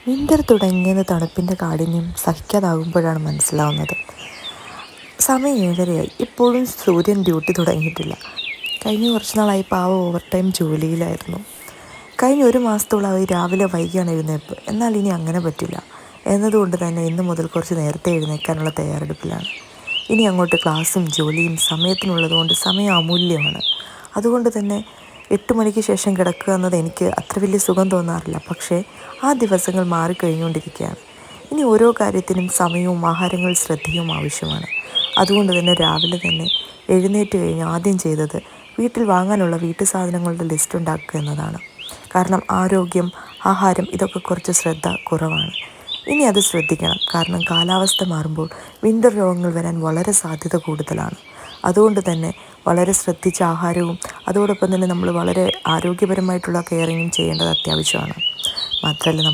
Winter തുടങ്ങിയത് തണുപ്പിൻ്റെ കാഠിന്യം സഹിക്കാതാകുമ്പോഴാണ് മനസ്സിലാവുന്നത്. സമയം 7:30 ഇപ്പോഴും സൂര്യൻ ഡ്യൂട്ടി തുടങ്ങിയിട്ടില്ല. കഴിഞ്ഞ കുറച്ച് നാളായി പാവ ഓവർ ടൈം ജോലിയിലായിരുന്നു. കഴിഞ്ഞ 1 മാസത്തോളമായി രാവിലെ വൈകിയാണ് എഴുന്നേൽപ്പ്. എന്നാൽ ഇനി അങ്ങനെ പറ്റില്ല എന്നതുകൊണ്ട് തന്നെ ഇന്ന് മുതൽ കുറച്ച് നേരത്തെ എഴുന്നേൽക്കാനുള്ള തയ്യാറെടുപ്പിലാണ്. ഇനി അങ്ങോട്ട് ക്ലാസ്സും ജോലിയും സമയത്തിനുള്ളതുകൊണ്ട് സമയം അമൂല്യമാണ്. അതുകൊണ്ട് തന്നെ 8 മണിക്ക് ശേഷം കിടക്കുക എന്നത് എനിക്ക് അത്ര വലിയ സുഖം തോന്നാറില്ല. പക്ഷേ ആ ദിവസങ്ങൾ മാറിക്കഴിഞ്ഞുകൊണ്ടിരിക്കുകയാണ്. ഇനി ഓരോ കാര്യത്തിനും സമയവും ആഹാരങ്ങളും ശ്രദ്ധയും ആവശ്യമാണ്. അതുകൊണ്ട് തന്നെ രാവിലെ തന്നെ എഴുന്നേറ്റ് കഴിഞ്ഞ് ആദ്യം ചെയ്തത് വീട്ടിൽ വാങ്ങാനുള്ള വീട്ടു സാധനങ്ങളുടെ ലിസ്റ്റ് ഉണ്ടാക്കുക എന്നതാണ്. കാരണം ആരോഗ്യം, ആഹാരം ഇതൊക്കെ കുറച്ച് ശ്രദ്ധ കുറവാണ്. ഇനി അത് ശ്രദ്ധിക്കണം. കാരണം കാലാവസ്ഥ മാറുമ്പോൾ വിൻ്റർ രോഗങ്ങൾ വരാൻ വളരെ സാധ്യത കൂടുതലാണ്. അതുകൊണ്ട് തന്നെ വളരെ ശ്രദ്ധിച്ച ആഹാരവും അതോടൊപ്പം തന്നെ നമ്മൾ വളരെ ആരോഗ്യപരമായിട്ടുള്ള കെയറിങ്ങും ചെയ്യേണ്ടത് അത്യാവശ്യമാണ്. മാത്രമല്ല